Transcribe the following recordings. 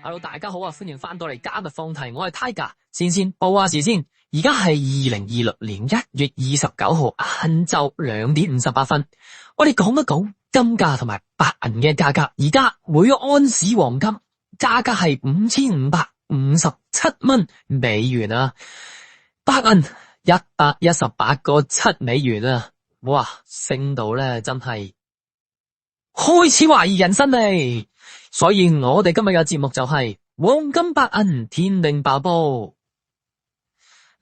Hello， 大家好啊，歡迎翻到嚟加密放題，我係 Tiger， 先報下時先。而家係2026年1月29號晏晝2點58分，我哋講一講金價同埋白銀嘅價格。而家每安士黃金價格係5557蚊美元啊，白銀118.7美元啊，哇，升到咧真係開始懷疑人生嚟。所以我哋今日嘅節目就係黃金白銀天定爆煲。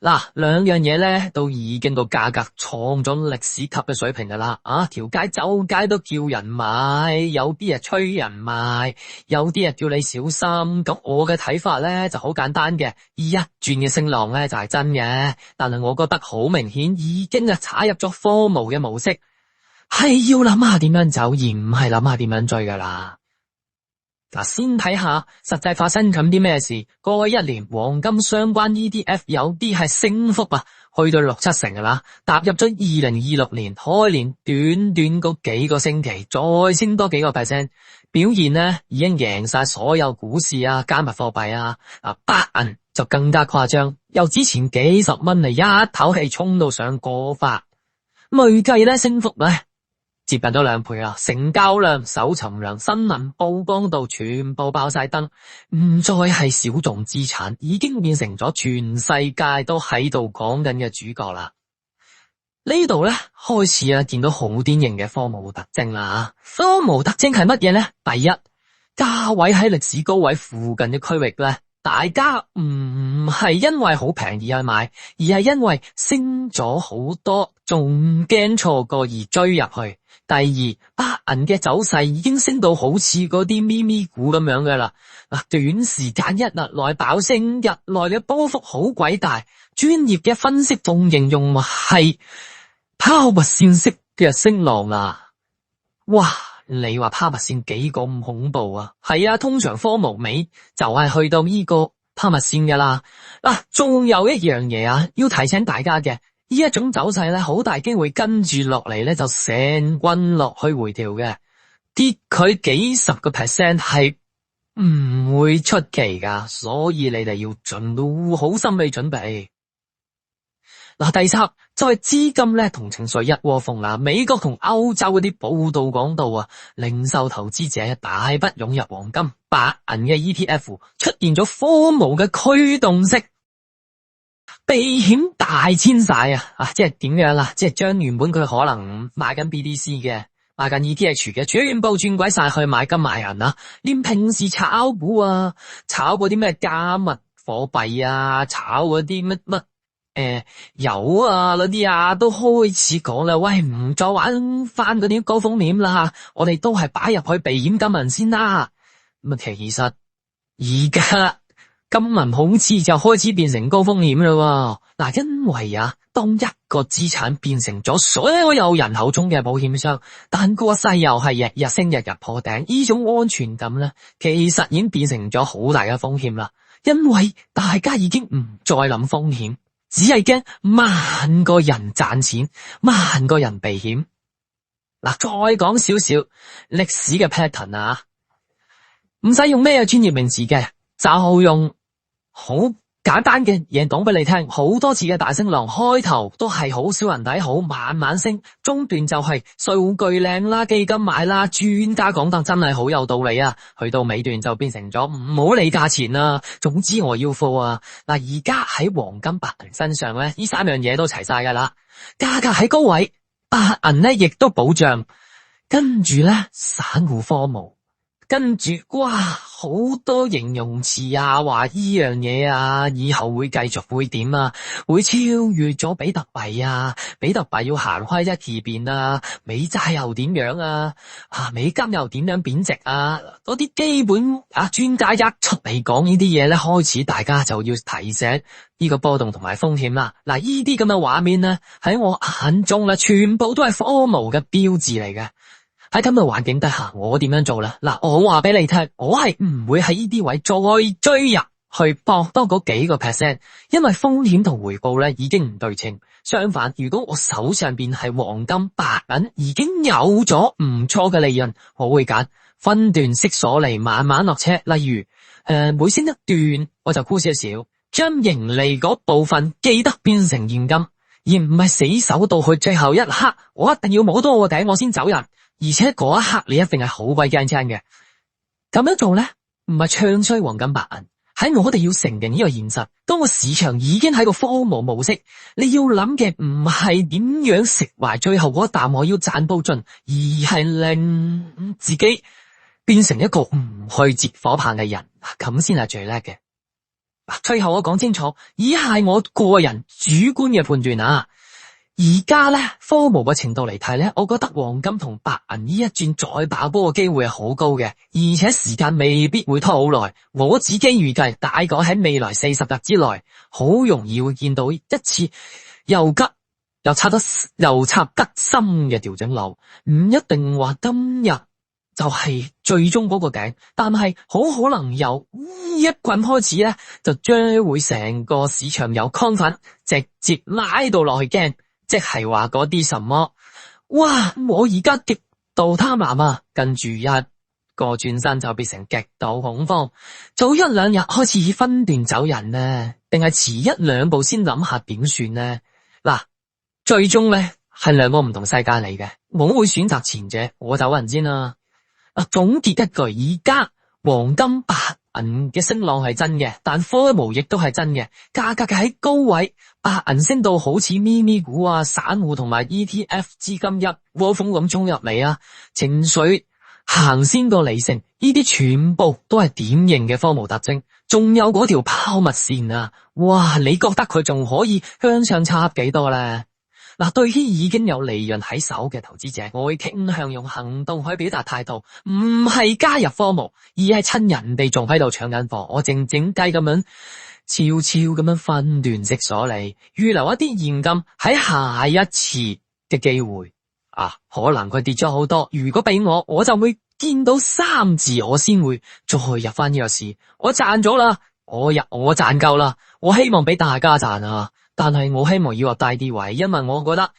嗱，兩樣嘢咧都已經個價格創咗歷史級嘅水平噶啦，條街周街都叫人買，有啲啊催人賣，有啲啊叫你小心。咁我嘅睇法咧就好簡單嘅，一轉嘅升浪咧就係真嘅，但係我覺得好明顯已經踩入咗FOMO嘅模式，係要諗下點樣走，而唔係諗下點樣追噶啦。嗱，先睇下實際發生緊啲咩事。過去一年黃金相關 ETF 有啲係升幅去到6-7成噶啦，踏入咗2026年開年短短嗰幾個星期，再升多幾個 percent， 表現呢已經贏晒所有股市加密貨幣白銀就更加誇張，由之前幾十蚊嚟一口氣衝到上過百，累計呢升幅呢接近咗2倍啊！成交量、搜尋量、新聞曝光度全部爆晒燈，唔再係小眾資產，已經變成咗全世界都喺度講緊嘅主角啦。呢度咧開始見到好典型嘅FOMO特徵啦。FOMO特徵係乜嘢咧？第一，價位喺歷史高位附近嘅區域咧，大家唔係因為好平而去買，而係因為升咗好多，仲驚錯過而追入去。第二，白銀嘅走勢已經升到好似嗰啲咪咪股咁樣嘅啦，短時間一日內爆升，日內嘅波幅好鬼大，專業嘅分析仲形容係拋物線式嘅升浪啊！哇，你話拋物線幾咁恐怖啊？係通常FOMO尾就係去到呢個拋物線噶啦。仲有一樣嘢要提醒大家嘅。呢一種走勢咧，好大機會跟住落嚟咧，就成軍落去回調嘅，跌佢幾十個 percent 係唔會出奇噶，所以你哋要盡到好心理準備。第三就係資金咧同情緒一窩蜂啦，美國同歐洲嗰啲報道講到零售投資者大筆湧入黃金、白銀嘅 ETF， 出現咗FOMO嘅驅動式。避險大遷徙即係點樣啦？即係將原本佢可能買緊 BDC 嘅、買緊 ETH 嘅，全部轉鬼晒去買金買銀連平時炒股炒嗰啲咩加密貨幣炒嗰啲乜油嗰啲都開始講啦。喂，唔再玩翻嗰啲高風險啦，我哋都係擺入去避險金銀先啦。咁其實而家金銀好似就開始變成高風險啦。因為當一個資產變成咗所有人口中嘅保險箱，但個勢又係日日升日日破頂，呢種安全感咧，其實已經變成咗好大嘅風險啦。因為大家已經唔再諗風險，只係驚萬個人賺錢，萬個人避險。再講少少歷史嘅 pattern 唔使用咩專業名詞嘅，就用好簡單嘅嘢講俾你聽，好多次嘅大升浪，開頭都係好少人睇好，慢慢升，中段就係數據靚啦，基金買啦，專家講得真係好有道理去到尾段就變成咗唔好理價錢啦，總之我要貨而家喺黃金白銀身上咧，呢3樣嘢都齊晒噶啦，價格喺高位，白銀咧亦都保障，跟住咧散戶FOMO。跟住，哇，好多形容詞話呢樣嘢以後會繼續會點會超越咗比特幣比特幣要行開一二邊美債又點樣美金又點樣貶值嗰啲基本專家一出嚟講呢啲嘢咧，開始大家就要提醒呢個波動同埋風險啦。呢啲咁嘅畫面咧，喺我眼中咧，全部都係FOMO嘅標誌嚟嘅。喺咁嘅環境底下，我點樣做呢？我話俾你聽，我係唔會喺呢啲位再追入去搏多嗰幾個 percent， 因為風險同回報咧已經唔對稱。相反，如果我手上邊係黃金白銀，已經有咗唔錯嘅利潤，我會揀分段式鎖嚟慢慢落車。例如每升一段我就沽少少，將盈利嗰部分記得變成現金，而唔係死守到去最後一刻，我一定要摸到我頂我先走人，而且嗰一刻你一定係好鬼驚青嘅。咁樣做咧，唔係唱衰黃金白銀，喺我哋要承認呢個現實。當個市場已經喺個FOMO模式，你要諗嘅唔係點樣食埋最後嗰一啖我要賺到盡，而係令自己變成一個唔去接火棒嘅人，咁先係最叻嘅。最後我講清楚，以下係我個人主觀嘅判斷啊。而家咧FOMO嘅程度嚟睇咧，我覺得黃金同白銀呢一轉再爆波嘅機會係好高嘅，而且時間未必會拖好耐。我自己預計大概喺未來40日之內，好容易會見到一次又急又插得深嘅調整流，唔一定話今日就係最終嗰個頂，但係好可能由呢一棍開始咧，就將會成個市場由亢奮直接拉到落去驚。即係話嗰啲什麼，哇！我而家極度貪婪啊，跟住一個轉身就變成極度恐慌。早一兩日開始分段走人呢，定係遲一兩步先諗下點算呢？嗱，最終咧係兩個唔同世界嚟嘅，我會選擇前者，我走人先啦。總結一句，而家黃金白銀嘅升浪係真嘅，但FOMO亦都係真嘅。價格喺高位，白銀升到好似咪咪股啊，散戶同埋 ETF 資金一窩蜂咁衝入嚟啊，情緒行先過理性，呢啲全部都係典型嘅FOMO特徵。仲有嗰條拋物線啊，哇！你覺得佢仲可以向上插幾多咧？嗱，對於已經有利潤喺手嘅投資者，我會傾向用行動去表達態度，唔係加入FOMO，而係趁人哋仲喺度搶緊貨，我靜靜雞咁樣悄悄咁樣分段式鎖你，預留一啲現金喺下一次嘅機會啊，可能佢跌咗好多，如果俾我就會見到3字，我先會再入翻呢個市，我賺咗啦，我賺夠啦，我希望俾大家賺啊！但係我希望要落低啲位，因為我覺得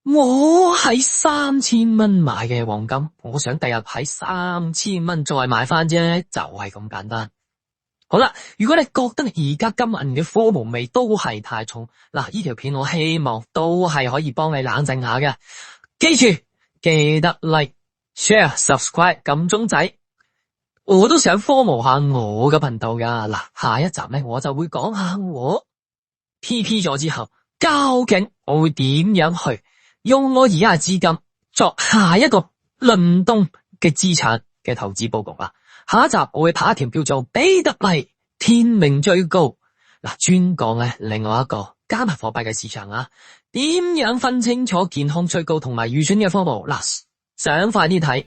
我喺3000蚊買嘅黃金，我想第日喺3000蚊再買翻啫，就係咁簡單。好啦，如果你覺得而家金銀嘅FOMO味都係太重，嗱，呢條片我希望都係可以幫你冷靜下嘅。記得 like、share、subscribe 撳鐘仔，我都想FOMO下我嘅頻道噶。嗱，下一集咧我就會講下我PP 咗之後，究竟我會點樣去用我而家嘅資金作下一個輪動嘅資產嘅投資佈局啦。下一集我會拍一條叫做比特幣天命最高，嗱，專講咧另外一個加密貨幣嘅市場啊，點樣分清楚健康最高同埋愚蠢嘅FOMO。嗱，想快啲睇，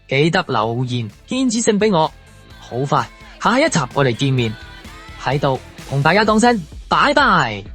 記得留言建議性俾我。好快，下一集我哋見面喺度，同大家講聲拜拜。